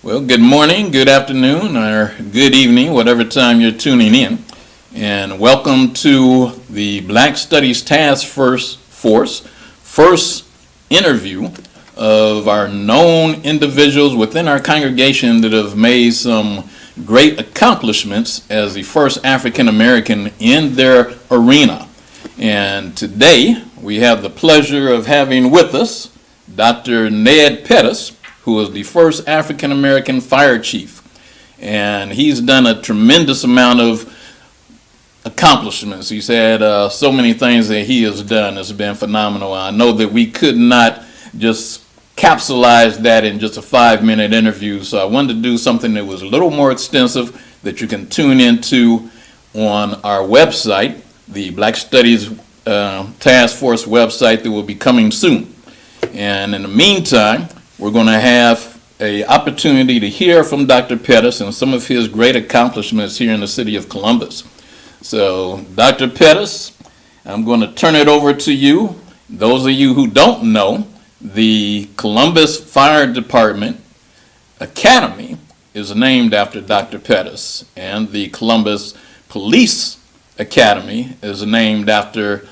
Well, good morning, good afternoon, or good evening, whatever time you're tuning in. And welcome to the Black Studies Task Force first interview of our known individuals within our congregation that have made some great accomplishments as the first African American in their arena. And today we have the pleasure of having with us Dr. Ned Pettus, who is the first African American fire chief. And he's done a tremendous amount of accomplishments. He's had so many things that he has done. It's been phenomenal. I know that we could not just capsulize that in just a 5-minute interview, so I wanted to do something that was a little more extensive that you can tune into on our website, the Black Studies Task Force website that will be coming soon. And in the meantime, we're going to have an opportunity to hear from Dr. Pettus and some of his great accomplishments here in the city of Columbus. So, Dr. Pettus, I'm going to turn it over to you. Those of you who don't know, the Columbus Fire Department Academy is named after Dr. Pettus, and the Columbus Police Academy is named after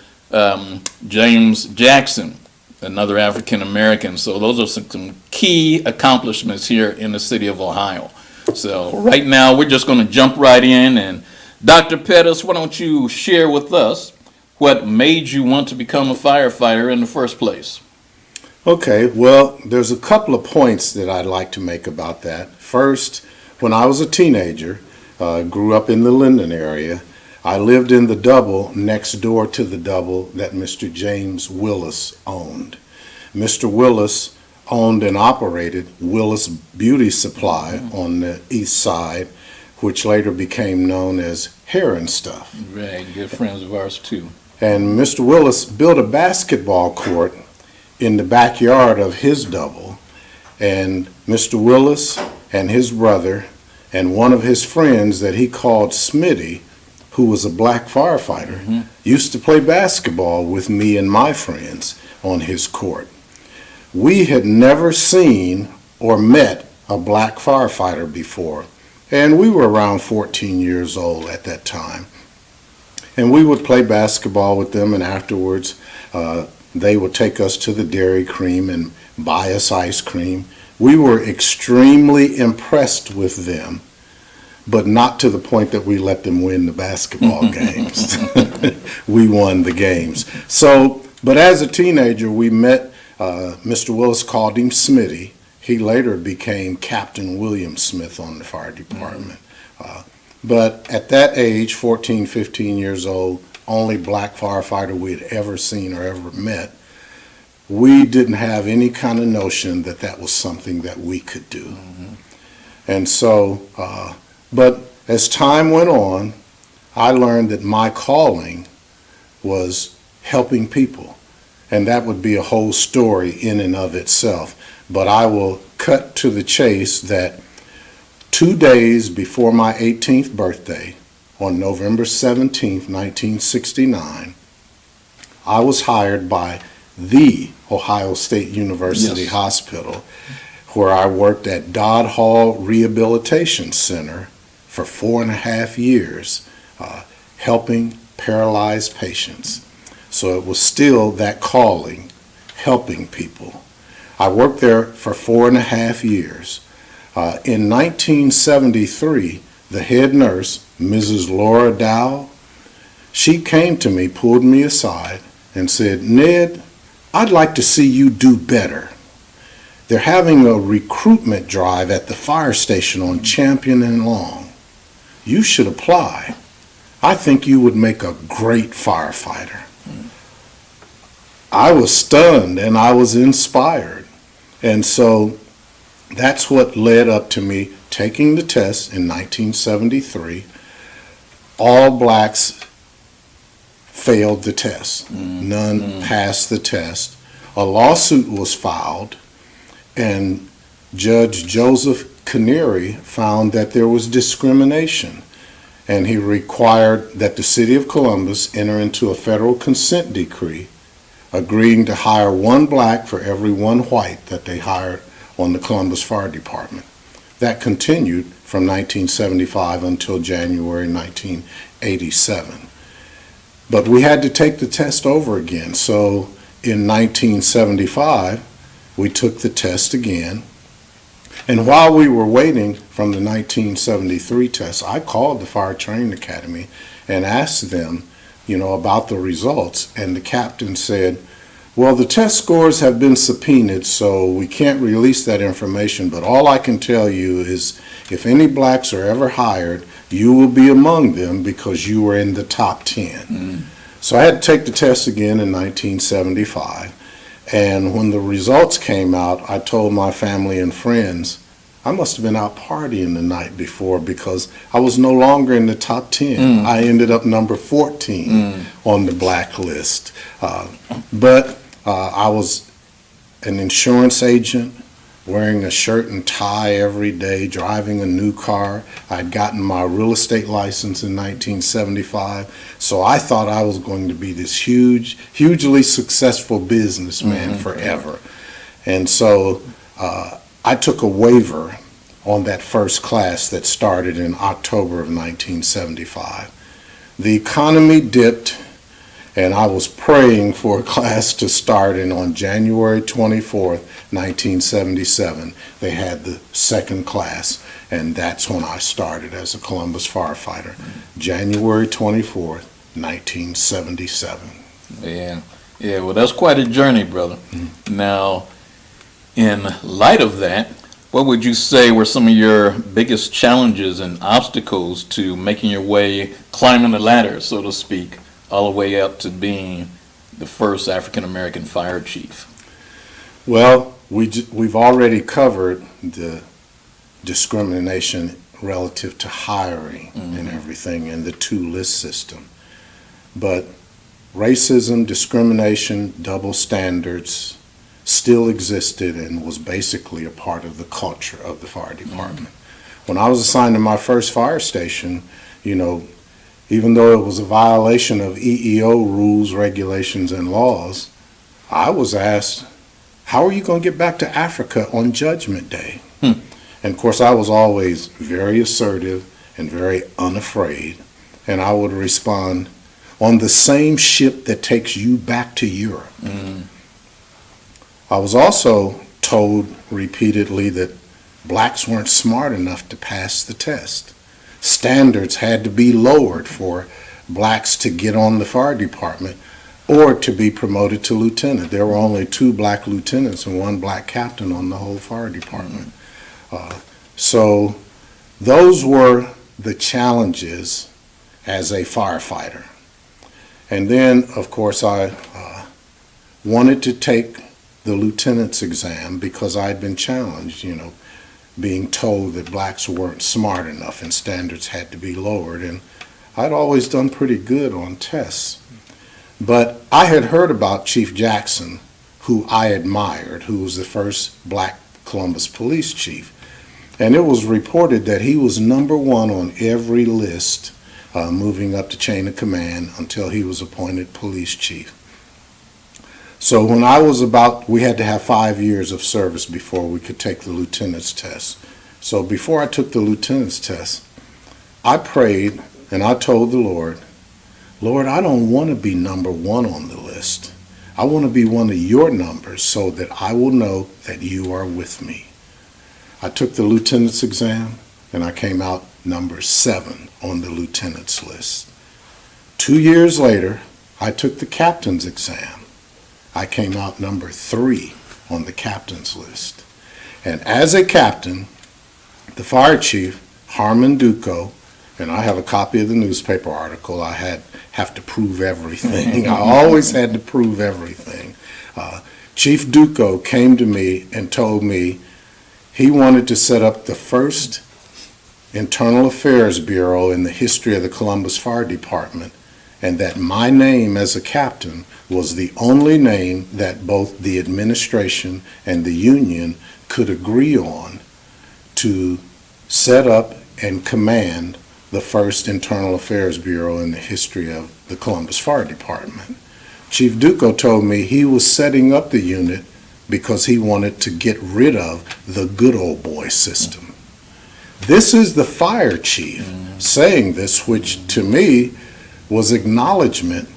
James Jackson, another African American. So those are some key accomplishments here in the city of Ohio. So right now we're just going to jump right in, and Dr. Pettus, why don't you share with us what made you want to become a firefighter in the first place? Okay, well, there's a couple of points that I'd like to make about that. First, when I was a teenager, grew up in the Linden area, I lived in the double next door to the double that Mr. James Willis owned. Mr. Willis owned and operated Willis Beauty Supply on the east side, which later became known as Hair and Stuff. Right, good friends of ours too. And Mr. Willis built a basketball court in the backyard of his double, and Mr. Willis and his brother and one of his friends that he called Smitty, who was a black firefighter, used to play basketball with me and my friends on his court. We had never seen or met a black firefighter before, and we were around 14 years old at that time. And we would play basketball with them, and afterwards they would take us to the Dairy Cream and buy us ice cream. We were extremely impressed with them, but not to the point that we let them win the basketball games. We won the games. So, but as a teenager, we met Mr. Willis, called him Smitty. He later became Captain William Smith on the fire department. But at that age, 14, 15 years old, only black firefighter we had ever seen or ever met, we didn't have any kind of notion that that was something that we could do. And so, but as time went on, I learned that my calling was helping people. And that would be a whole story in and of itself. But I will cut to the chase that 2 days before my 18th birthday, on November 17th, 1969, I was hired by the Ohio State University Hospital, where I worked at Dodd Hall Rehabilitation Center for 4.5 years, helping paralyzed patients. So it was still that calling, helping people. I worked there for 4.5 years. In 1973, the head nurse, Mrs. Laura Dow, she came to me, pulled me aside, and said, "Ned, I'd like to see you do better. They're having a recruitment drive at the fire station on Champion and Long. You should apply. I think you would make a great firefighter." I was stunned and I was inspired. And so that's what led up to me taking the test in 1973. All blacks failed the test. None passed the test. A lawsuit was filed, and Judge Joseph Canary found that there was discrimination, and he required that the city of Columbus enter into a federal consent decree agreeing to hire one black for every one white that they hired on the Columbus Fire Department. that continued from 1975 until January 1987. But we had to take the test over again. So in 1975, we took the test again. And while we were waiting from the 1973 test, I called the Fire Training Academy and asked them, about the results. And the captain said, well, the test scores have been subpoenaed, so we can't release that information. But all I can tell you is if any blacks are ever hired, you will be among them because you were in the top 10. So I had to take the test again in 1975. And when the results came out, I told my family and friends, I must have been out partying the night before because I was no longer in the top 10. I ended up number 14 on the black list. But I was an insurance agent, wearing a shirt and tie every day, driving a new car. I'd gotten my real estate license in 1975, so I thought I was going to be this hugely successful businessman forever. And so I took a waiver on that first class that started in October of 1975. The economy dipped, and I was praying for a class to start, and on January 24th, 1977, they had the second class, and that's when I started as a Columbus firefighter, January 24th, 1977. Yeah, well, that's quite a journey, brother. Now, in light of that, what would you say were some of your biggest challenges and obstacles to making your way, climbing the ladder, so to speak, all the way up to being the first African American fire chief? Well, we've already covered the discrimination relative to hiring and everything and the two-list system. But racism, discrimination, double standards still existed and was basically a part of the culture of the fire department. When I was assigned to my first fire station, even though it was a violation of EEO rules, regulations, and laws, I was asked, how are you going to get back to Africa on Judgment Day? And of course, I was always very assertive and very unafraid. And I would respond, on the same ship that takes you back to Europe. I was also told repeatedly that blacks weren't smart enough to pass the test. Standards had to be lowered for blacks to get on the fire department or to be promoted to lieutenant. There were only 2 black lieutenants and 1 black captain on the whole fire department. So those were the challenges as a firefighter. And then, of course, I wanted to take the lieutenant's exam because I'd been challenged, being told that blacks weren't smart enough and standards had to be lowered. And I'd always done pretty good on tests. But I had heard about Chief Jackson, who I admired, who was the first black Columbus police chief. And it was reported that he was number 1 on every list, moving up the chain of command until he was appointed police chief. So when we had to have 5 years of service before we could take the lieutenant's test. So before I took the lieutenant's test, I prayed and I told the Lord, I don't want to be number 1 on the list. I want to be one of your numbers so that I will know that you are with me. I took the lieutenant's exam and I came out number 7 on the lieutenant's list. 2 years later, I took the captain's exam. I came out number 3 on the captain's list. And as a captain, the fire chief, Harmon Duco, and I have a copy of the newspaper article, I have to prove everything. I always had to prove everything. Chief Duco came to me and told me he wanted to set up the first Internal Affairs Bureau in the history of the Columbus Fire Department, and that my name as a captain was the only name that both the administration and the union could agree on to set up and command the first Internal Affairs Bureau in the history of the Columbus Fire Department. Chief Duco told me he was setting up the unit because he wanted to get rid of the good old boy system. This is the fire chief saying this, which to me was acknowledgement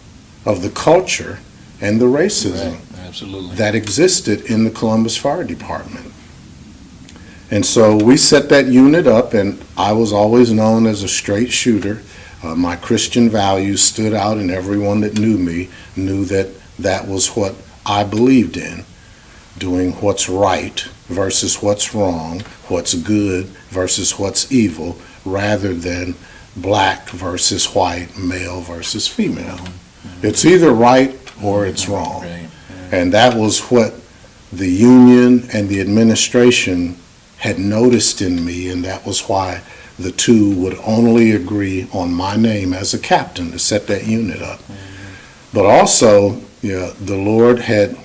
of the culture and the racism Right. Absolutely. that existed in the Columbus Fire Department. And so we set that unit up, and I was always known as a straight shooter. My Christian values stood out, and everyone that knew me knew that that was what I believed in, doing what's right versus what's wrong, what's good versus what's evil, rather than black versus white, male versus female. It's either right or it's wrong. Right. And that was what the union and the administration had noticed in me, and that was why the two would only agree on my name as a captain to set that unit up. But also, the Lord had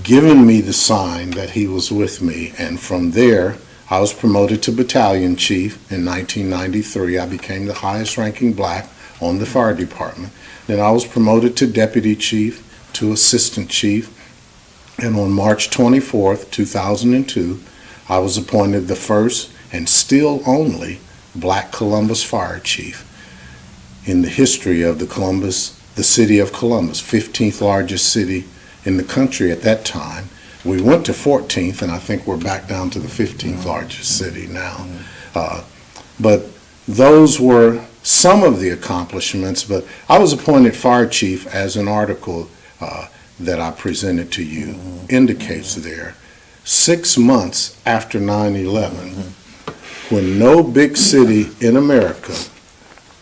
given me the sign that he was with me, and from there, I was promoted to battalion chief in 1993. I became the highest ranking black on the fire department. Then I was promoted to deputy chief, to assistant chief, and on March 24th, 2002, I was appointed the first and still only black Columbus fire chief in the history of the city of Columbus, 15th largest city in the country at that time. We went to 14th, and I think we're back down to the 15th largest city now. But those were some of the accomplishments, but I was appointed fire chief, as an article that I presented to you indicates there, 6 months after 9/11, when no big city in America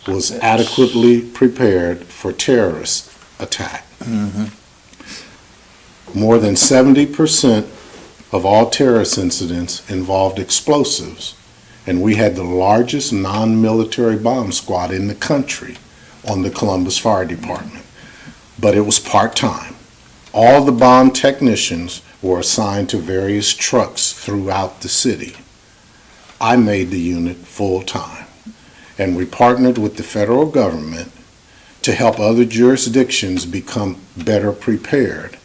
was adequately prepared for terrorist attack. More than 70% of all terrorist incidents involved explosives, and we had the largest non-military bomb squad in the country on the Columbus Fire Department. But it was part-time. All the bomb technicians were assigned to various trucks throughout the city. I made the unit full-time, and we partnered with the federal government to help other jurisdictions become better prepared.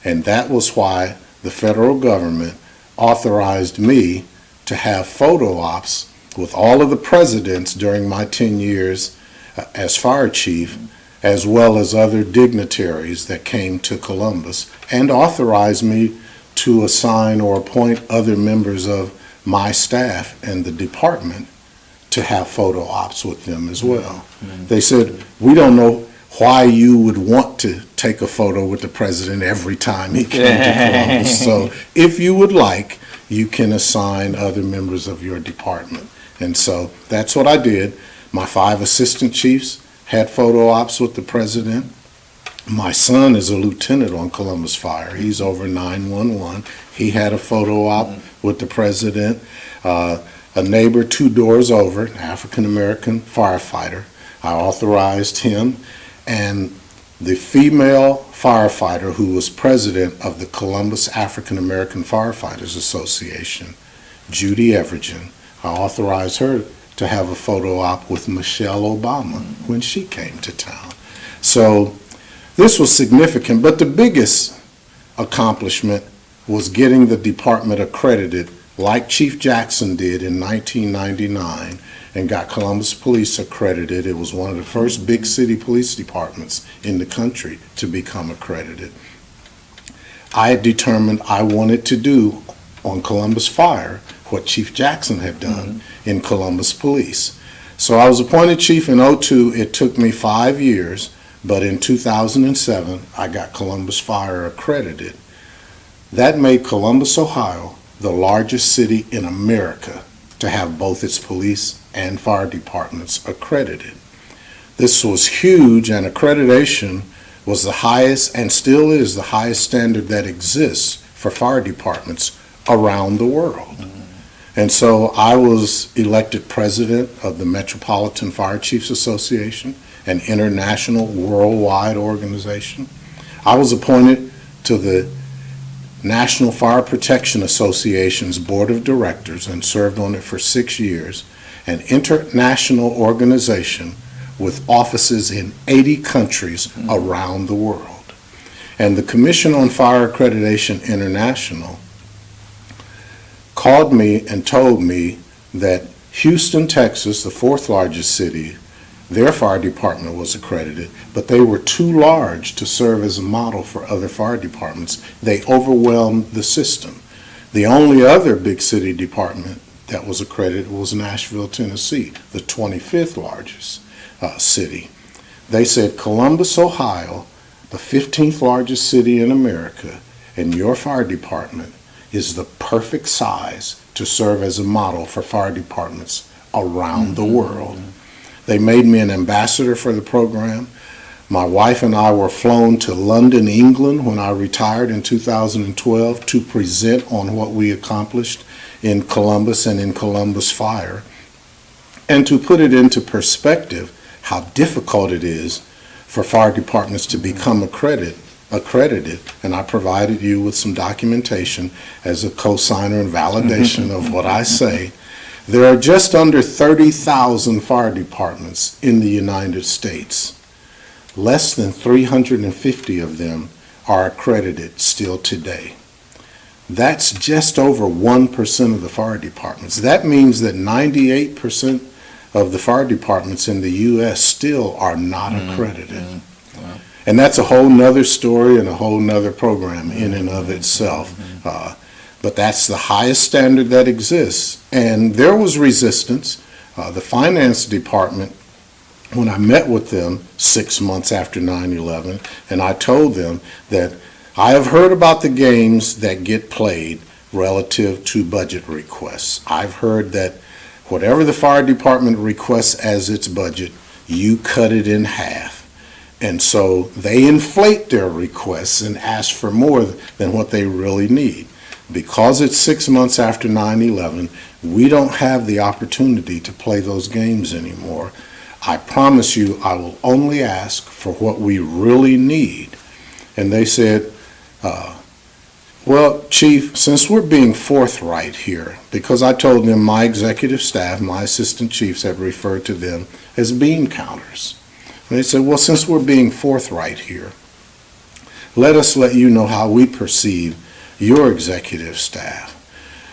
And that was why the federal government authorized me to have photo ops with all of the presidents during my 10 years as fire chief, as well as other dignitaries that came to Columbus, and authorized me to assign or appoint other members of my staff and the department to have photo ops with them as well. They said, we don't know why you would want to take a photo with the president every time he came to Columbus. So if you would like, you can assign other members of your department. And so that's what I did. My 5 assistant chiefs had photo ops with the president. My son is a lieutenant on Columbus Fire. He's over 911. He had a photo op with the president. A neighbor 2 doors over, an African-American firefighter, I authorized him. And the female firefighter who was president of the Columbus African American Firefighters Association, Judy Evergen, I authorized her to have a photo op with Michelle Obama when she came to town. So this was significant, but the biggest accomplishment was getting the department accredited like Chief Jackson did in 1999 and got Columbus Police accredited. It was one of the first big city police departments in the country to become accredited. I had determined I wanted to do on Columbus Fire what Chief Jackson had done in Columbus Police. So I was appointed chief in 2002. It took me 5 years, but in 2007, I got Columbus Fire accredited. That made Columbus, Ohio, the largest city in America to have both its police and fire departments accredited. This was huge, and accreditation was the highest and still is the highest standard that exists for fire departments around the world. And so I was elected president of the Metropolitan Fire Chiefs Association, an international worldwide organization. I was appointed to the National Fire Protection Association's Board of Directors and served on it for 6 years, an international organization with offices in 80 countries around the world. And the Commission on Fire Accreditation International called me and told me that Houston, Texas, the fourth largest city, their fire department was accredited, but they were too large to serve as a model for other fire departments. They overwhelmed the system. The only other big city department that was accredited was Nashville, Tennessee, the 25th largest city. They said, Columbus, Ohio, the 15th largest city in America, and your fire department is the perfect size to serve as a model for fire departments around the world. They made me an ambassador for the program. My wife and I were flown to London, England when I retired in 2012 to present on what we accomplished in Columbus and in Columbus Fire, and to put it into perspective how difficult it is for fire departments to become accredited, and I provided you with some documentation as a cosigner and validation of what I say. There are just under 30,000 fire departments in the United States. Less than 350 of them are accredited still today. That's just over 1% of the fire departments. That means that 98% of the fire departments in the U.S. still are not accredited. Wow. And that's a whole nother story and a whole nother program in and of itself. But that's the highest standard that exists. And there was resistance. The finance department, when I met with them 6 months after 9/11, and I told them that I have heard about the games that get played relative to budget requests. I've heard that whatever the fire department requests as its budget, you cut it in half. And so they inflate their requests and ask for more than what they really need. Because it's 6 months after 9/11, we don't have the opportunity to play those games anymore. I promise you I will only ask for what we really need. And they said, well, Chief, since we're being forthright here, because I told them my executive staff, my assistant chiefs have referred to them as bean counters. And they said, well, since we're being forthright here, let us let you know how we perceive your executive staff.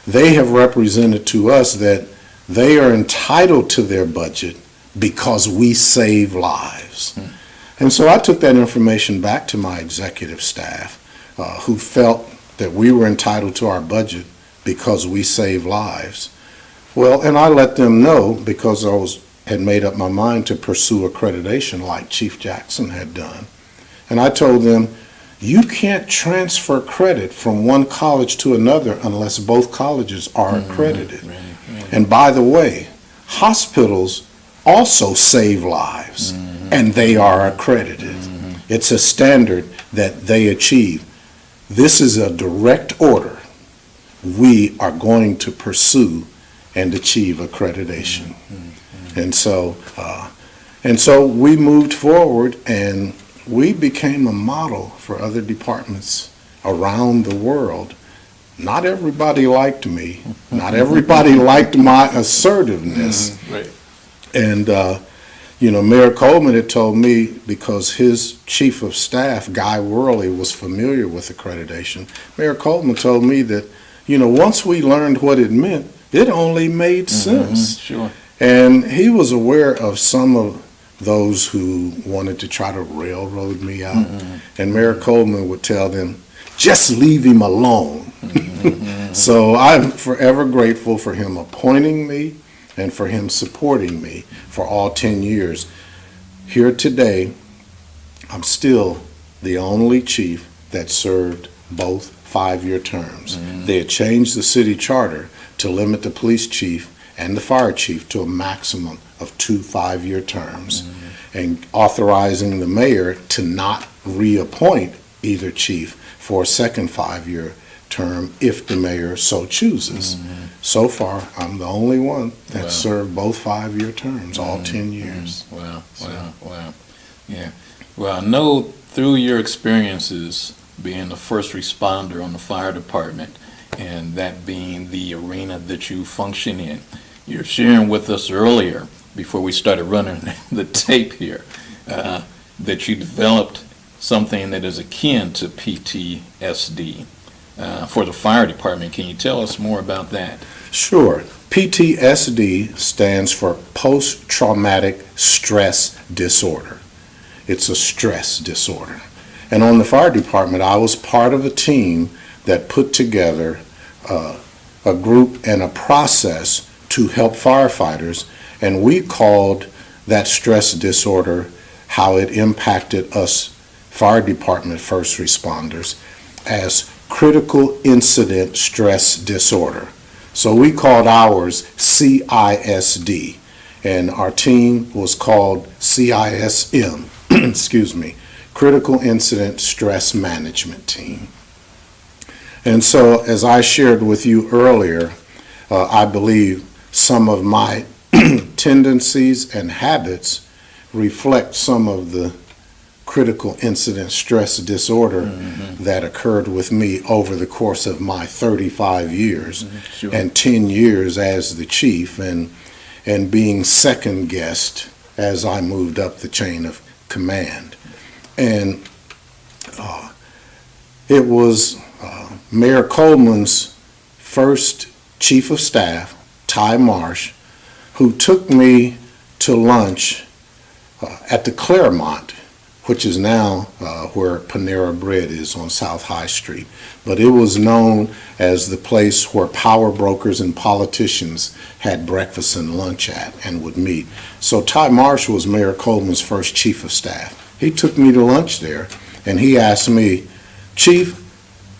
They have represented to us that they are entitled to their budget because we save lives. And so I took that information back to my executive staff, who felt that we were entitled to our budget because we save lives. Well, and I let them know, because had made up my mind to pursue accreditation like Chief Jackson had done. And I told them, you can't transfer credit from one college to another unless both colleges are accredited. Right. And by the way, hospitals also save lives, and they are accredited. It's a standard that they achieve. This is a direct order. We are going to pursue and achieve accreditation. And so we moved forward, and we became a model for other departments around the world. Not everybody liked me. Not everybody liked my assertiveness. Right. And, Mayor Coleman had told me, because his chief of staff, Guy Worley, was familiar with accreditation, Mayor Coleman told me that, once we learned what it meant, it only made sense. Sure. And he was aware of some of those who wanted to try to railroad me out. And Mayor Coleman would tell them, just leave him alone. So I'm forever grateful for him appointing me and for him supporting me for all 10 years. Here today, I'm still the only chief that served both 5-year terms. They had changed the city charter to limit the police chief and the fire chief to a maximum of 2 5-year terms, and authorizing the mayor to not reappoint either chief for a second 5-year term if the mayor so chooses. So far, I'm the only one that served both 5-year terms, all 10 years. Wow. Yeah. Well, I know through your experiences being the first responder on the fire department, and that being the arena that you function in, you're sharing with us earlier, before we started running the tape here, that you developed something that is akin to PTSD for the fire department. Can you tell us more about that? Sure. PTSD stands for post-traumatic stress disorder. It's a stress disorder. And on the fire department, I was part of a team that put together a group and a process to help firefighters, and we called that stress disorder, how it impacted us fire department first responders, as critical incident stress disorder. So we called ours CISD, and our team was called CISM, excuse me, Critical Incident Stress Management Team. And so, as I shared with you earlier, I believe some of my tendencies and habits reflect some of the critical incident stress disorder that occurred with me over the course of my 35 years Sure. and 10 years as the chief, and being second guessed as I moved up the chain of command. And it was Mayor Coleman's first chief of staff, Ty Marsh, who took me to lunch at the Claremont, which is now where Panera Bread is on South High Street. But it was known as the place where power brokers and politicians had breakfast and lunch at and would meet. So Ty Marsh was Mayor Coleman's first chief of staff. He took me to lunch there, and he asked me, "Chief,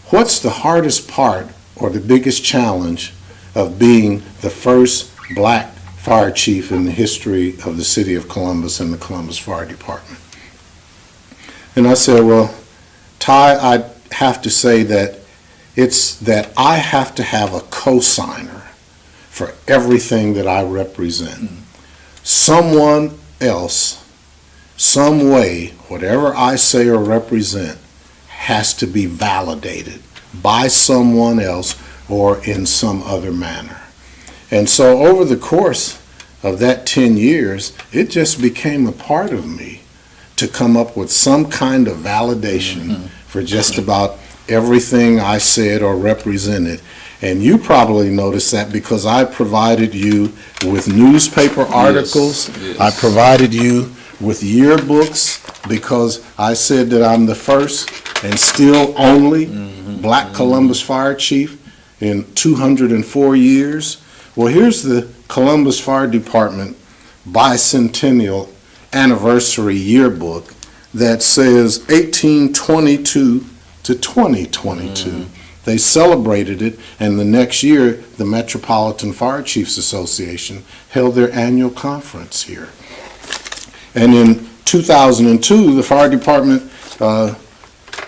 what's the hardest part or the biggest challenge of being the first black fire chief in the history of the city of Columbus and the Columbus Fire Department?" And I said, "Well, Ty, I have to say that it's that I have to have a co-signer for everything that I represent. Someone else, some way, whatever I say or represent, has to be validated by someone else or in some other manner." And so over the course of that 10 years, it just became a part of me to come up with some kind of validation for just about everything I said or represented. And you probably noticed that because I provided you with newspaper articles. Yes. I provided you with yearbooks because I said that I'm the first and still only black Columbus fire chief in 204 years. Well, here's the Columbus Fire Department bicentennial anniversary yearbook that says 1822 to 2022. They celebrated it, and the next year, the Metropolitan Fire Chiefs Association held their annual conference here. And in 2002, the fire department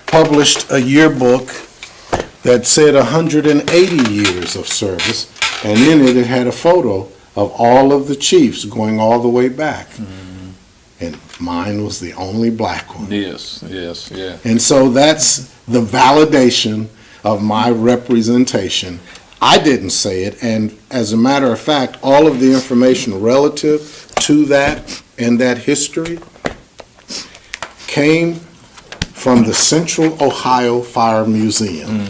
published a yearbook that said 180 years of service, and in it, it had a photo of all of the chiefs going all the way back. And mine was the only black one. Yes, yes, yeah. And so that's the validation of my representation. I didn't say it, and as a matter of fact, all of the information relative to that and that history came from the Central Ohio Fire Museum.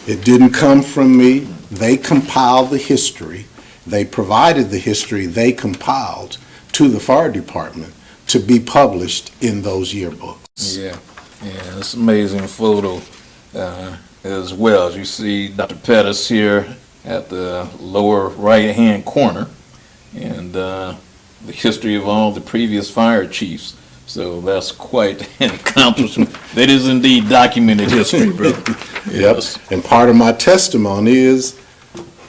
It didn't come from me. They compiled the history. They provided the history they compiled to the fire department to be published in those yearbooks. Yeah, it's an amazing photo as well. As you see Dr. Pettus here at the lower right-hand corner, and the history of all the previous fire chiefs. So that's quite an accomplishment. That is indeed documented history, brother. Yes. And part of my testimony is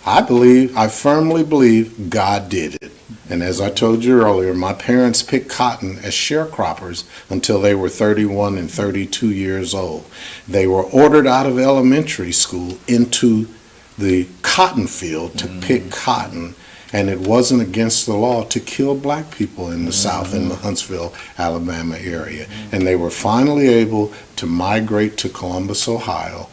I firmly believe God did it. And as I told you earlier, my parents picked cotton as sharecroppers until they were 31 and 32 years old. They were ordered out of elementary school into the cotton field to pick cotton, and it wasn't against the law to kill black people in the South, in the Huntsville, Alabama area. And they were finally able to migrate to Columbus, Ohio,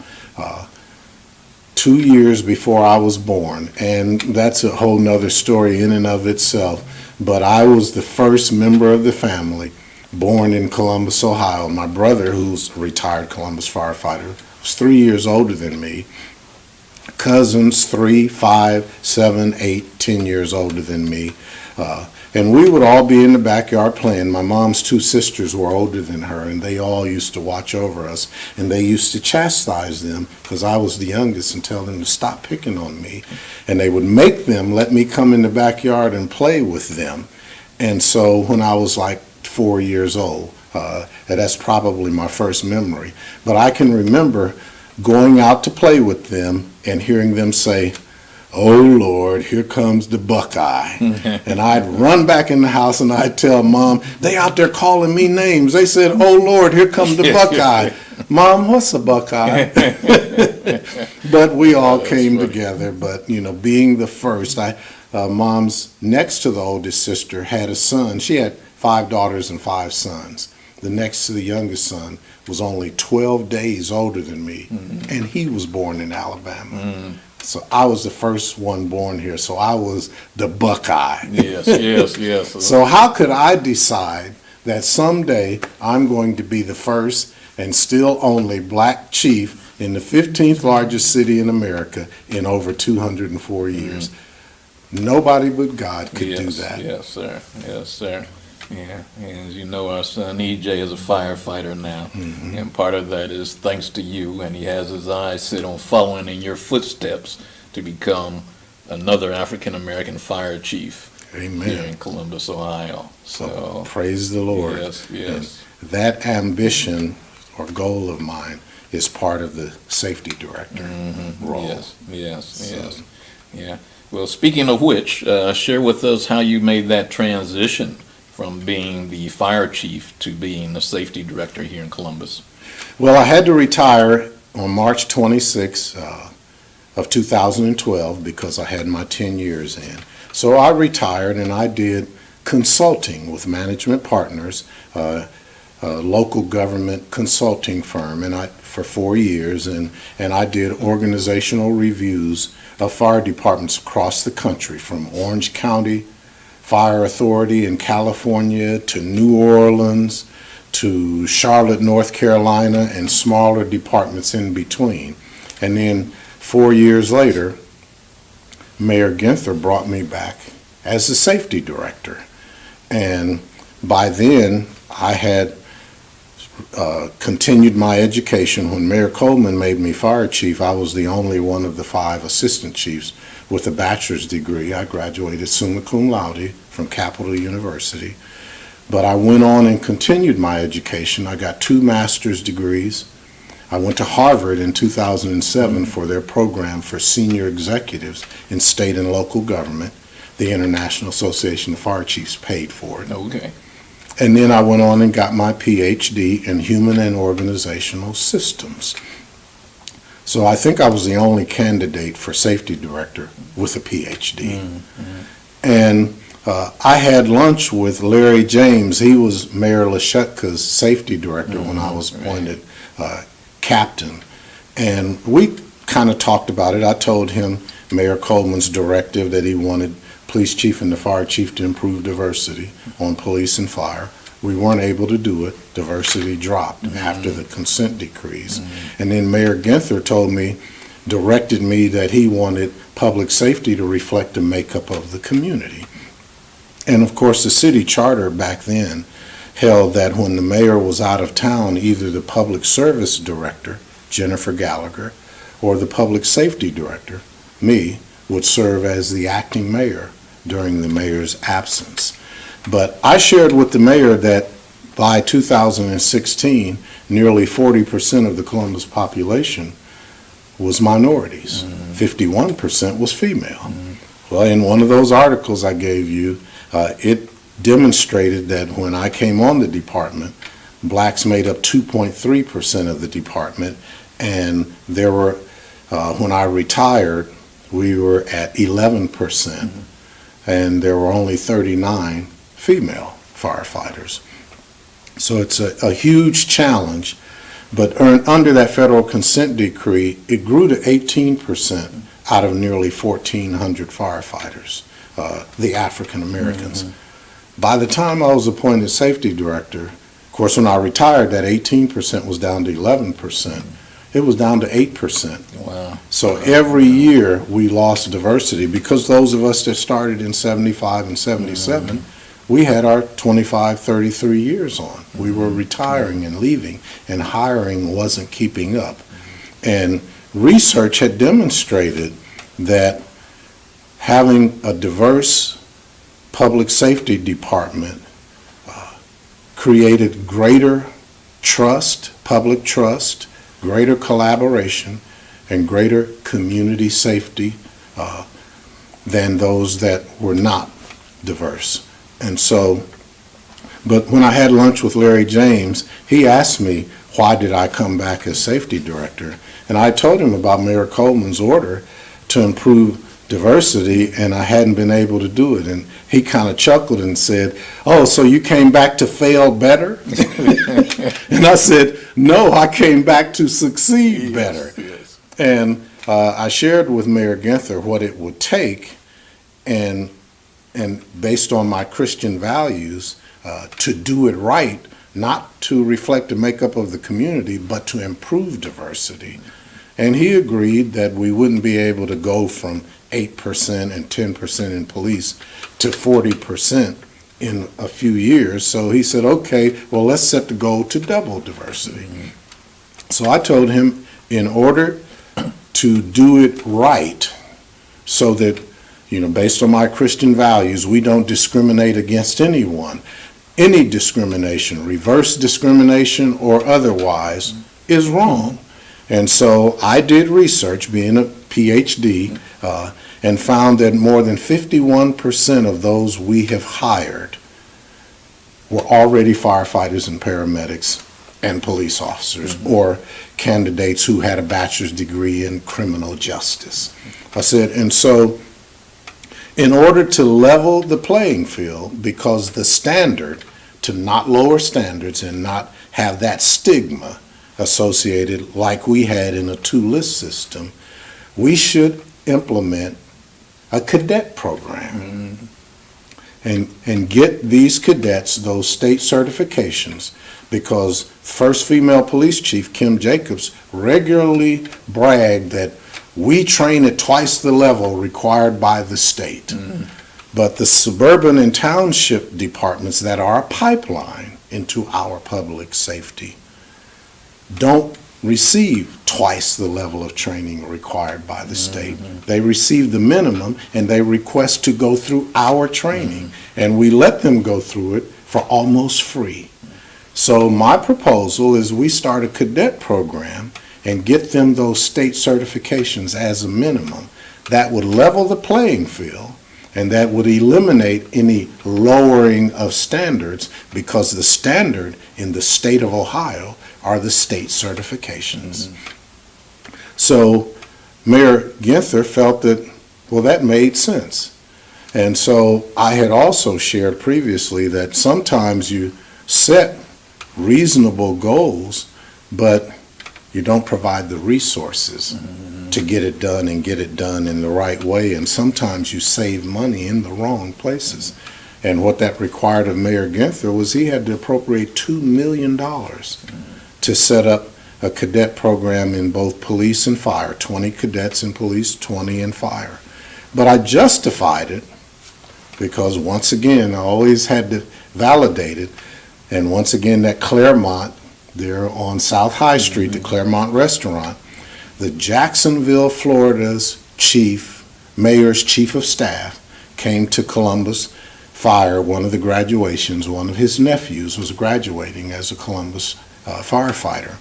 2 years before I was born, and that's a whole nother story in and of itself. But I was the first member of the family born in Columbus, Ohio. My brother, who's a retired Columbus firefighter, was 3 years older than me, cousins 3, 5, 7, 8, 10 years older than me. And we would all be in the backyard playing. My mom's 2 sisters were older than her, and they all used to watch over us. And they used to chastise them because I was the youngest and tell them to stop picking on me. And they would make them let me come in the backyard and play with them. And so when I was like 4 years old, and that's probably my first memory. But I can remember going out to play with them and hearing them say, "Oh Lord, here comes the Buckeye." And I'd run back in the house and I'd tell Mom, "They out there calling me names. They said, 'Oh Lord, here comes the Buckeye.'" "Mom, what's a Buckeye?" But we all came together. But, being the first, Mom's next to the oldest sister had a son. She had 5 daughters and 5 sons. The next to the youngest son was only 12 days older than me, and he was born in Alabama. So I was the first one born here, so I was the Buckeye. Yes. So how could I decide that someday I'm going to be the first and still only black chief in the 15th largest city in America in over 204 years? Nobody but God could do that. Yes, sir. Yeah, and as you know, our son EJ is a firefighter now, and part of that is thanks to you, and he has his eyes set on following in your footsteps to become another African-American fire chief. Amen. Here in Columbus, Ohio. So praise the Lord. Yes. And that ambition or goal of mine is part of the safety director role. Yes. Yeah. Well, speaking of which, share with us how you made that transition from being the fire chief to being the safety director here in Columbus. Well, I had to retire on March 26 of 2012 because I had my 10 years in. So I retired and I did consulting with Management Partners, a local government consulting firm, and for 4 years, and I did organizational reviews of fire departments across the country, from Orange County Fire Authority in California to New Orleans to Charlotte, North Carolina, and smaller departments in between. And then 4 years later, Mayor Ginther brought me back as the safety director. And by then, I had continued my education. When Mayor Coleman made me fire chief, I was the only one of the 5 assistant chiefs with a bachelor's degree. I graduated summa cum laude from Capital University. But I went on and continued my education. I got 2 master's degrees. I went to Harvard in 2007 for their program for senior executives in state and local government. The International Association of Fire Chiefs paid for it. Okay. And then I went on and got my Ph.D. in Human and Organizational Systems. So I think I was the only candidate for safety director with a Ph.D. And I had lunch with Larry James. He was Mayor Lashutka's safety director when I was appointed captain. And we kind of talked about it. I told him Mayor Coleman's directive that he wanted police chief and the fire chief to improve diversity on police and fire. We weren't able to do it. Diversity dropped after the consent decrees. And then Mayor Ginther directed me that he wanted public safety to reflect the makeup of the community. And of course, the city charter back then held that when the mayor was out of town, either the public service director, Jennifer Gallagher, or the public safety director, me, would serve as the acting mayor during the mayor's absence. But I shared with the mayor that by 2016, nearly 40% of the Columbus population was minorities. 51% was female. Well, in one of those articles I gave you, it demonstrated that when I came on the department, blacks made up 2.3% of the department, and there were, when I retired, we were at 11%, and there were only 39 female firefighters. So it's a huge challenge, but under that federal consent decree, it grew to 18% out of nearly 1,400 firefighters, the African Americans. By the time I was appointed safety director, of course, when I retired, that 18% was down to 11%. it was down to 8%. Wow. So every year we lost diversity because those of us that started in 75 and 77, we had our 25, 33 years on. We were retiring and leaving, and hiring wasn't keeping up. And research had demonstrated that having a diverse public safety department created greater trust, public trust, greater collaboration, and greater community safety than those that were not diverse. And so, but when I had lunch with Larry James, he asked me, why did I come back as safety director? And I told him about Mayor Coleman's order to improve diversity, and I hadn't been able to do it. And he kind of chuckled and said, oh, so you came back to fail better? And I said, no, I came back to succeed better. Yes. And I shared with Mayor Ginther what it would take, and based on my Christian values, to do it right, not to reflect the makeup of the community, but to improve diversity. And he agreed that we wouldn't be able to go from 8% and 10% in police to 40% in a few years. So he said, okay, well, let's set the goal to double diversity. So I told him, in order to do it right, so that, based on my Christian values, we don't discriminate against anyone. Any discrimination, reverse discrimination or otherwise, is wrong. And so I did research, being a Ph.D., and found that more than 51% of those we have hired were already firefighters and paramedics and police officers, or candidates who had a bachelor's degree in criminal justice. I said, and so in order to level the playing field, because the standard, to not lower standards and not have that stigma associated like we had in a two-list system, we should implement a cadet program and get these cadets those state certifications, because first female police chief Kim Jacobs regularly bragged that we train at twice the level required by the state. But the suburban and township departments that are a pipeline into our public safety don't receive twice the level of training required by the state. They receive the minimum, and they request to go through our training, and we let them go through it for almost free. So my proposal is we start a cadet program and get them those state certifications as a minimum. That would level the playing field, and that would eliminate any lowering of standards, because the standard in the state of Ohio are the state certifications. So Mayor Ginther felt that, well, that made sense. And so I had also shared previously that sometimes you set reasonable goals, but you don't provide the resources to get it done and get it done in the right way. And sometimes you save money in the wrong places. And what that required of Mayor Ginther was he had to appropriate $2 million to set up a cadet program in both police and fire, 20 cadets in police, 20 in fire. But I justified it because, once again, I always had to validate it. And once again, that Claremont, there on South High Street, the Claremont restaurant, the Jacksonville, Florida's mayor's chief of staff came to Columbus Fire, one of the graduations. One of his nephews was graduating as a Columbus firefighter.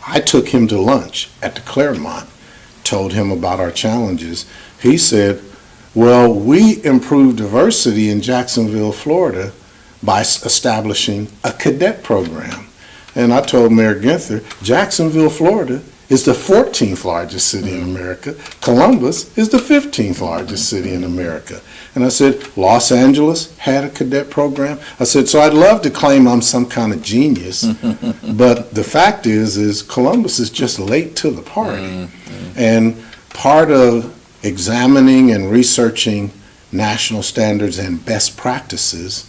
I took him to lunch at the Claremont, told him about our challenges. He said, well, we improved diversity in Jacksonville, Florida by establishing a cadet program. And I told Mayor Ginther, Jacksonville, Florida is the 14th largest city in America. Columbus is the 15th largest city in America. And I said, Los Angeles had a cadet program. I said, so I'd love to claim I'm some kind of genius, but the fact is Columbus is just late to the party. And part of examining and researching national standards and best practices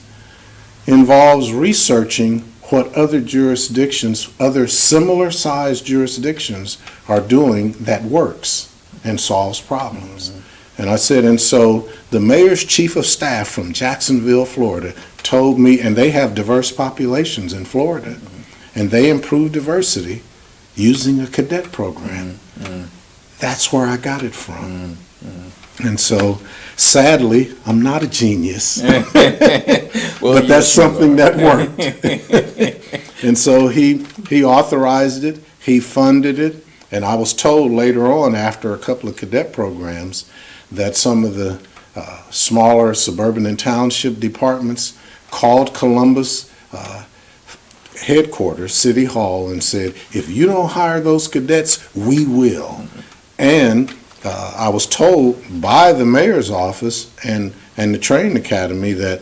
involves researching what other jurisdictions, other similar sized jurisdictions are doing that works and solves problems. And I said, and so the mayor's chief of staff from Jacksonville, Florida, told me, and they have diverse populations in Florida, and they improve diversity using a cadet program. That's where I got it from. And so, sadly, I'm not a genius, Well, but that's yes, you something are. that worked. And so he authorized it, he funded it, and I was told later on, after a couple of cadet programs, that some of the smaller suburban and township departments called Columbus headquarters, City Hall, and said, if you don't hire those cadets, we will. And I was told by the mayor's office and the training academy that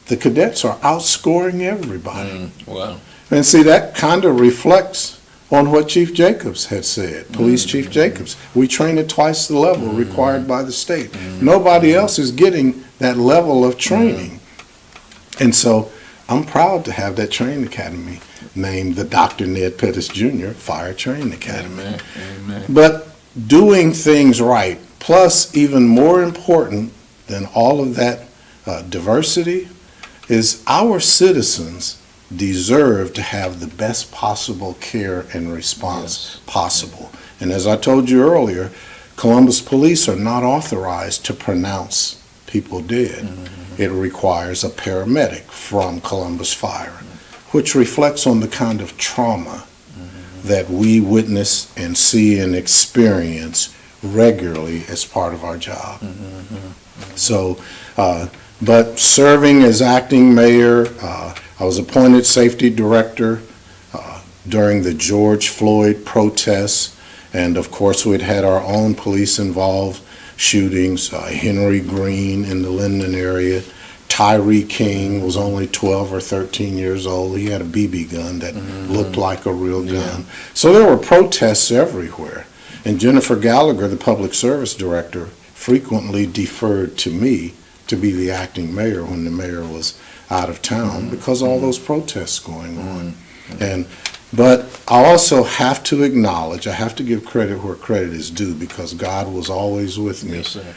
the cadets are outscoring everybody. Wow. And see, that kind of reflects on what Chief Jacobs had said, Police Chief Jacobs. We train at twice the level required by the state. Nobody else is getting that level of training. And so I'm proud to have that training academy named the Dr. Ned Pettus Jr. Fire Training Academy. Amen. Amen. But doing things right, plus even more important than all of that diversity, is our citizens deserve to have the best possible care and response possible. And as I told you earlier, Columbus police are not authorized to pronounce people dead. It requires a paramedic from Columbus Fire, which reflects on the kind of trauma that we witness and see and experience regularly as part of our job. So, but serving as acting mayor, I was appointed safety director during the George Floyd protests, and of course we'd had our own police-involved shootings, Henry Green in the Linden area. Tyree King was only 12 or 13 years old. He had a BB gun that looked like a real gun. So there were protests everywhere. And Jennifer Gallagher, the public service director, frequently deferred to me to be the acting mayor when the mayor was out of town because all those protests going on. But I also have to acknowledge, I have to give credit where credit is due because God was always with me. Yes, sir.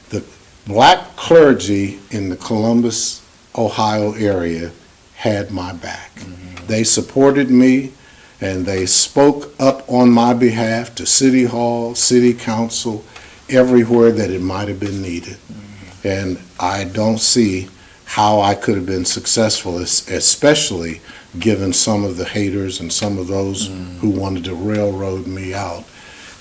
The black clergy in the Columbus, Ohio area had my back. They supported me and they spoke up on my behalf to City Hall, City Council, everywhere that it might have been needed. And I don't see how I could have been successful, especially given some of the haters and some of those who wanted to railroad me out.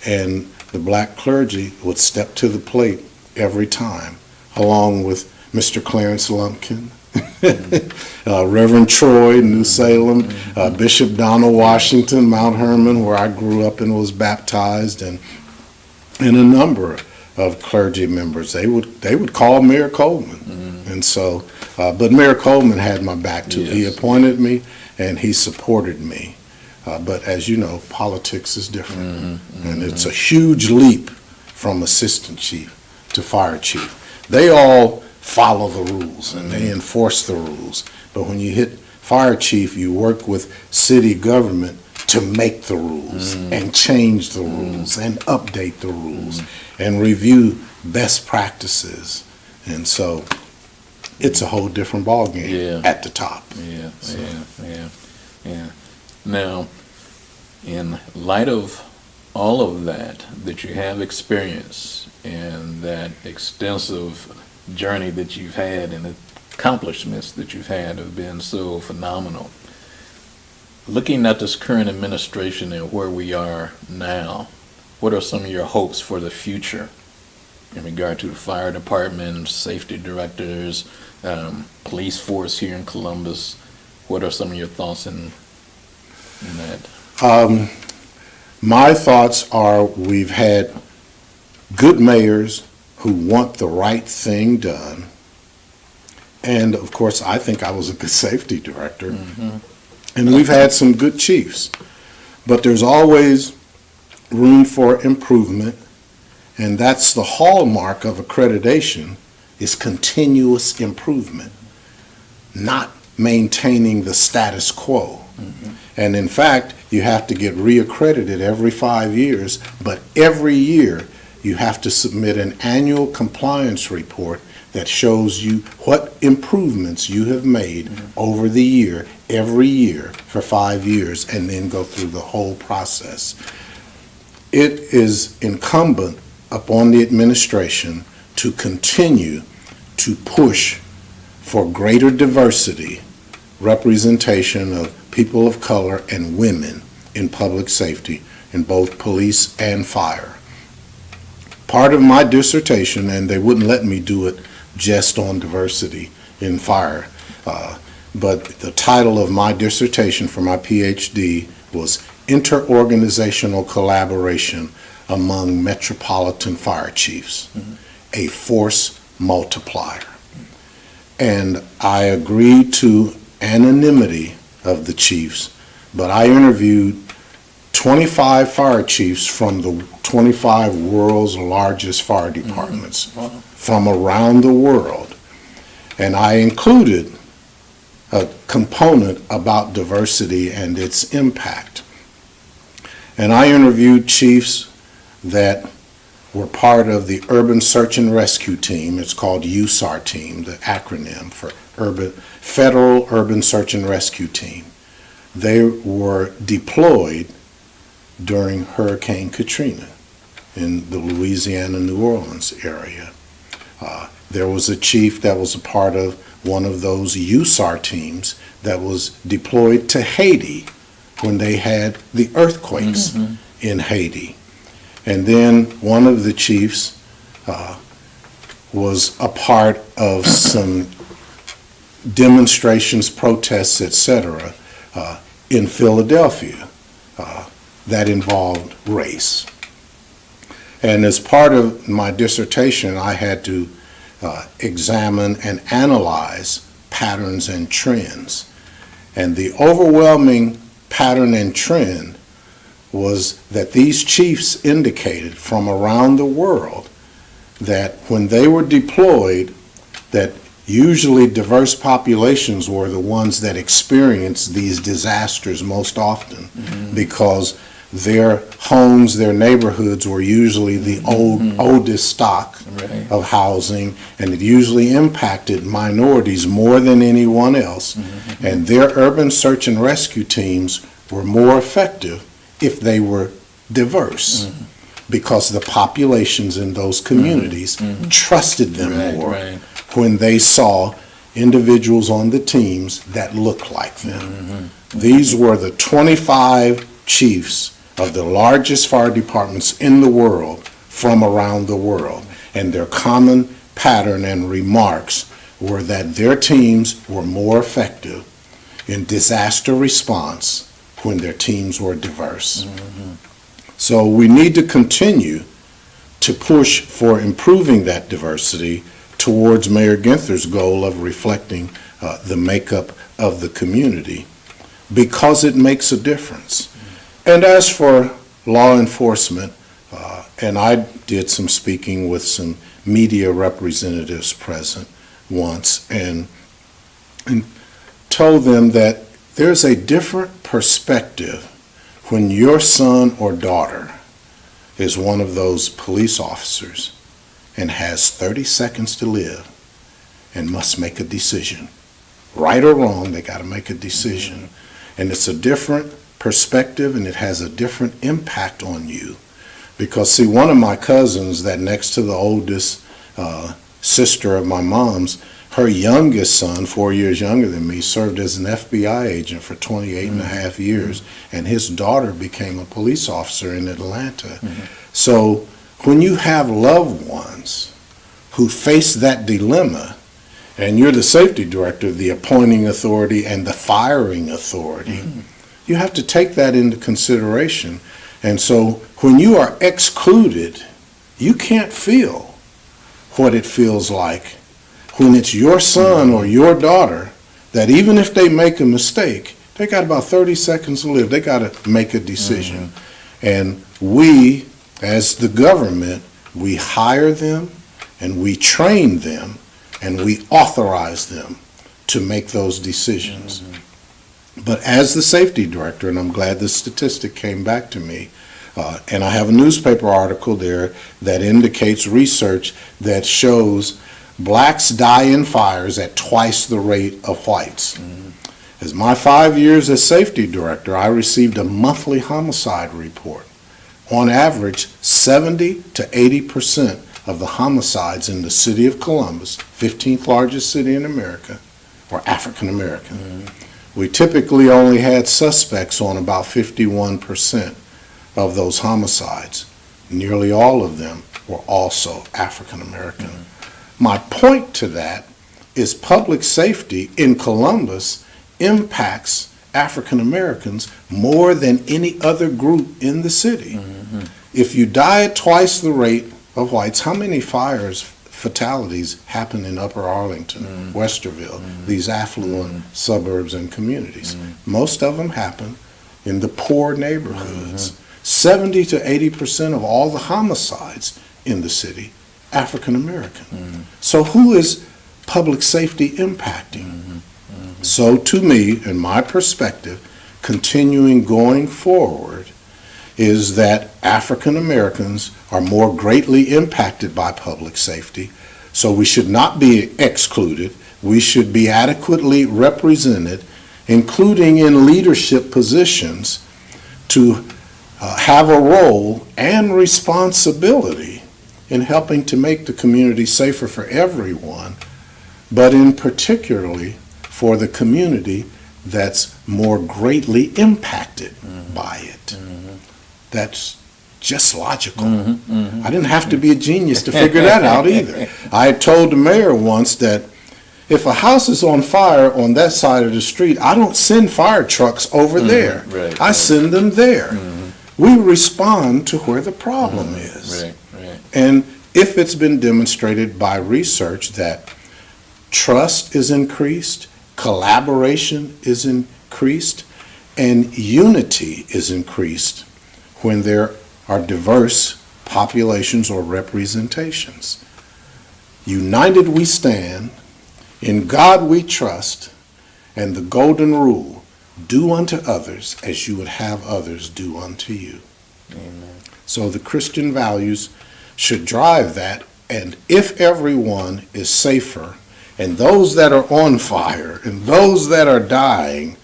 And the black clergy would step to the plate every time, along with Mr. Clarence Lumpkin, Reverend Troy, New Salem, Bishop Donald Washington, Mount Hermon, where I grew up and was baptized, and a number of clergy members. They would call Mayor Coleman. And so, but Mayor Coleman had my back too. He appointed me and he supported me. But as you know, politics is different. And it's a huge leap from assistant chief to fire chief. They all follow the rules and they enforce the rules. But when you hit fire chief, you work with city government to make the rules and change the rules and update the rules and review best practices. And so it's a whole different ballgame at the top. Yeah. Now, in light of all of that you have experienced and that extensive journey that you've had and the accomplishments that you've had have been so phenomenal, looking at this current administration and where we are now, what are some of your hopes for the future in regard to the fire department, safety directors, police force here in Columbus? What are some of your thoughts in that? My thoughts are we've had good mayors who want the right thing done. And of course, I think I was a good safety director. And we've had some good chiefs. But there's always room for improvement. And that's the hallmark of accreditation, is continuous improvement, not maintaining the status quo. And in fact, you have to get reaccredited every 5 years, but every year you have to submit an annual compliance report that shows you what improvements you have made over the year, every year for 5 years, and then go through the whole process. It is incumbent upon the administration to continue to push for greater diversity, representation of people of color and women in public safety in both police and fire. Part of my dissertation, and they wouldn't let me do it just on diversity in fire, but the title of my dissertation for my Ph.D. was Interorganizational Collaboration Among Metropolitan Fire Chiefs, a Force Multiplier. And I agreed to anonymity of the chiefs, but I interviewed 25 fire chiefs from the 25 world's largest fire departments from around the world. And I included a component about diversity and its impact. And I interviewed chiefs that were part of the Urban Search and Rescue Team. It's called USAR Team, the acronym for Federal Urban Search and Rescue Team. They were deployed during Hurricane Katrina in the Louisiana, New Orleans area. There was a chief that was a part of one of those USAR teams that was deployed to Haiti when they had the earthquakes in Haiti. And then one of the chiefs was a part of some demonstrations, protests, etc., in Philadelphia that involved race. And as part of my dissertation, I had to examine and analyze patterns and trends. And the overwhelming pattern and trend was that these chiefs indicated from around the world that when they were deployed, that usually diverse populations were the ones that experienced these disasters most often, because their homes, their neighborhoods were usually the oldest stock of housing, and it usually impacted minorities more than anyone else. And their urban search and rescue teams were more effective if they were diverse, because the populations in those communities trusted them more when they saw individuals on the teams that looked like them. These were the 25 chiefs of the largest fire departments in the world from around the world, and their common pattern and remarks were that their teams were more effective in disaster response when their teams were diverse. So we need to continue to push for improving that diversity towards Mayor Ginther's goal of reflecting the makeup of the community, because it makes a difference. And as for law enforcement, and I did some speaking with some media representatives present once, and told them that there's a different perspective when your son or daughter is one of those police officers and has 30 seconds to live and must make a decision. Right or wrong, they got to make a decision. And it's a different perspective, and it has a different impact on you. Because, see, one of my cousins that next to the oldest sister of my mom's, her youngest son, 4 years younger than me, served as an FBI agent for 28 and a half years, and his daughter became a police officer in Atlanta. So when you have loved ones who face that dilemma, and you're the safety director, the appointing authority, and the firing authority, you have to take that into consideration. And so when you are excluded, you can't feel what it feels like when it's your son or your daughter that even if they make a mistake, they got about 30 seconds to live. They got to make a decision. And we, as the government, we hire them and we train them and we authorize them to make those decisions. But as the safety director, and I'm glad this statistic came back to me, and I have a newspaper article there that indicates research that shows blacks die in fires at twice the rate of whites. As my 5 years as safety director, I received a monthly homicide report. On average, 70 to 80% of the homicides in the city of Columbus, 15th largest city in America, were African American. We typically only had suspects on about 51% of those homicides. Nearly all of them were also African American. My point to that is public safety in Columbus impacts African Americans more than any other group in the city. If you die at twice the rate of whites, how many fatalities happen in Upper Arlington, Westerville, these affluent suburbs and communities? Most of them happen in the poor neighborhoods. 70 to 80% of all the homicides in the city, African American. So who is public safety impacting? So to me, in my perspective, continuing going forward, is that African Americans are more greatly impacted by public safety, so we should not be excluded. We should be adequately represented, including in leadership positions, to have a role and responsibility in helping to make the community safer for everyone, but in particularly for the community that's more greatly impacted by it. That's just logical. I didn't have to be a genius to figure that out either. I had told the mayor once that if a house is on fire on that side of the street, I don't send fire trucks over there. I send them there. We respond to where the problem is. And if it's been demonstrated by research that trust is increased, collaboration is increased, and unity is increased when there are diverse populations or representations. United we stand, in God we trust, and the golden rule, do unto others as you would have others do unto you. Amen. So the Christian values should drive that, and if everyone is safer, and those that are on fire, and those that are dying,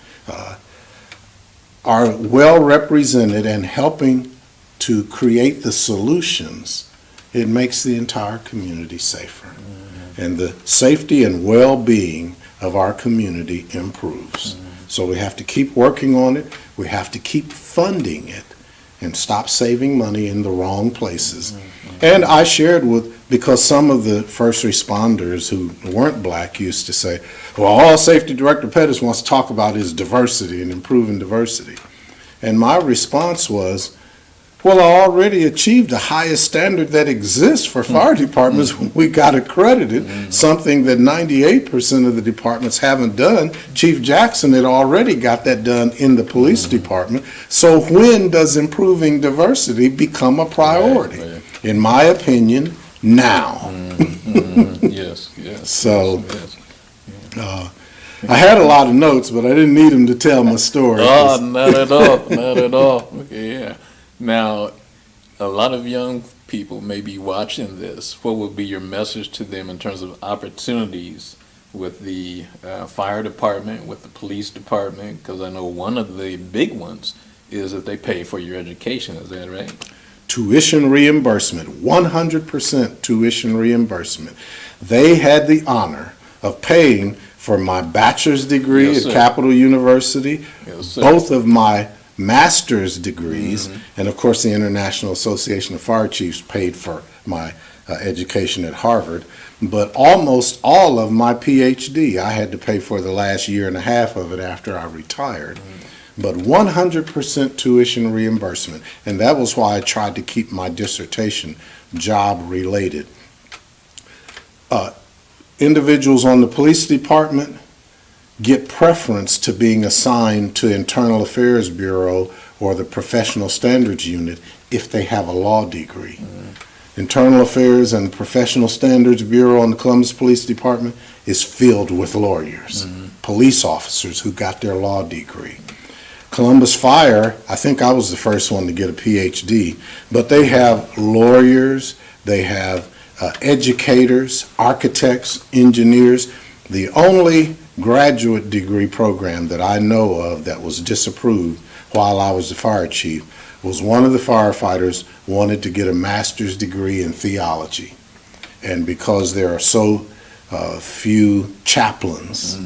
are well represented and helping to create the solutions, it makes the entire community safer. And the safety and well-being of our community improves. So we have to keep working on it. We have to keep funding it and stop saving money in the wrong places. And I shared because some of the first responders who weren't black used to say, well, all Safety Director Pettus wants to talk about is diversity and improving diversity. And my response was, well, I already achieved the highest standard that exists for fire departments when we got accredited, something that 98% of the departments haven't done. Chief Jackson had already got that done in the police department. So when does improving diversity become a priority? In my opinion, now. Yes. So I had a lot of notes, but I didn't need them to tell my story. Oh, not at all, not at all. Okay, yeah. Now, a lot of young people may be watching this. What would be your message to them in terms of opportunities with the fire department, with the police department? Because I know one of the big ones is that they pay for your education. Is that right? Tuition reimbursement, 100% tuition reimbursement. They had the honor of paying for my bachelor's degree at Capital University, both of my master's degrees, and of course the International Association of Fire Chiefs paid for my education at Harvard, but almost all of my Ph.D. I had to pay for the last year and a half of it after I retired. But 100% tuition reimbursement, and that was why I tried to keep my dissertation job related. Individuals on the police department get preference to being assigned to Internal Affairs Bureau or the Professional Standards Unit if they have a law degree. Internal Affairs and Professional Standards Bureau in the Columbus Police Department is filled with lawyers. police officers who got their law degree. Columbus Fire, I think I was the first one to get a Ph.D., but they have lawyers, they have educators, architects, engineers. The only graduate degree program that I know of that was disapproved while I was the fire chief was one of the firefighters wanted to get a master's degree in theology. And because there are so few chaplains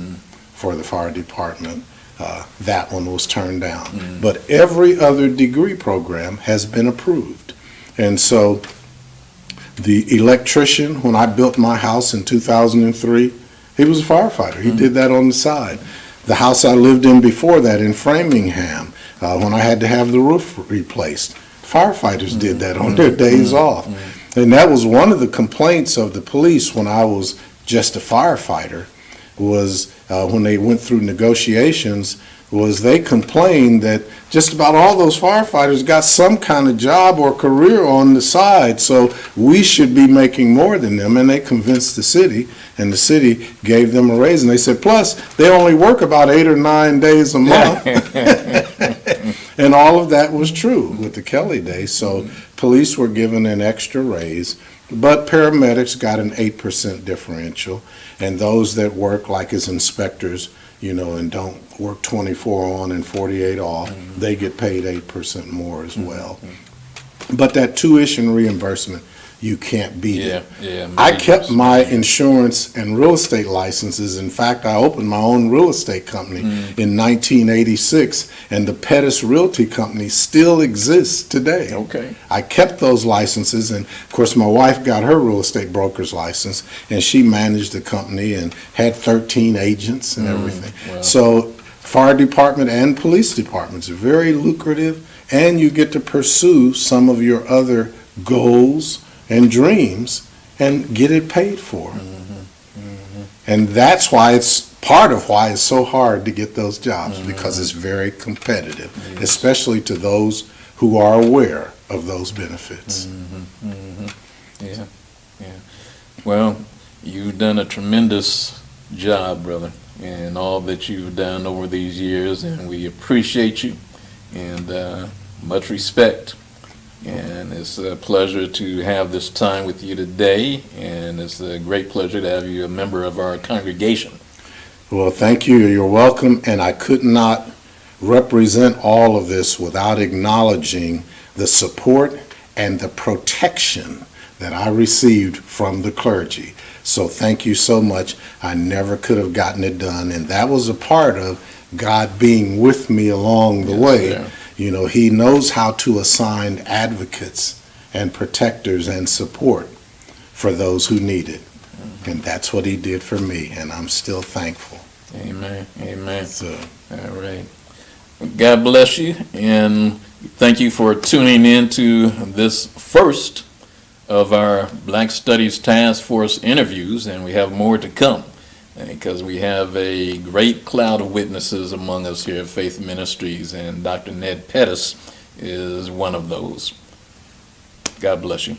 for the fire department, that one was turned down. But every other degree program has been approved. And so the electrician, when I built my house in 2003, he was a firefighter. He did that on the side. The house I lived in before that in Framingham, when I had to have the roof replaced, firefighters did that on their days off. And that was one of the complaints of the police when I was just a firefighter, was when they went through negotiations, was they complained that just about all those firefighters got some kind of job or career on the side, so we should be making more than them. And they convinced the city, and the city gave them a raise. And they said, plus, they only work about 8 or 9 days a month. And all of that was true with the Kelly days. So police were given an extra raise, but paramedics got an 8% differential. And those that work like as inspectors, and don't work 24 on and 48 off, they get paid 8% more as well. But that tuition reimbursement, you can't beat it. I kept my insurance and real estate licenses. In fact, I opened my own real estate company in 1986, and the Pettus Realty Company still exists today. Okay. I kept those licenses, and of course my wife got her real estate broker's license, and she managed the company and had 13 agents and everything. Wow. So fire department and police departments are very lucrative, and you get to pursue some of your other goals and dreams and get it paid for. And that's why it's part of why it's so hard to get those jobs, because it's very competitive, especially to those who are aware of those benefits. Yeah. Well, you've done a tremendous job, brother, and all that you've done over these years, and we appreciate you, and much respect. And it's a pleasure to have this time with you today, and it's a great pleasure to have you a member of our congregation. Well, thank you. You're welcome. And I could not represent all of this without acknowledging the support and the protection that I received from the clergy. So thank you so much. I never could have gotten it done. And that was a part of God being with me along the way. Yeah. He knows how to assign advocates and protectors and support for those who need it. And that's what he did for me, and I'm still thankful. Amen. So, all right. God bless you, and thank you for tuning in to this first of our Black Studies Task Force interviews, and we have more to come, because we have a great cloud of witnesses among us here at Faith Ministries, and Dr. Ned Pettus is one of those. God bless you.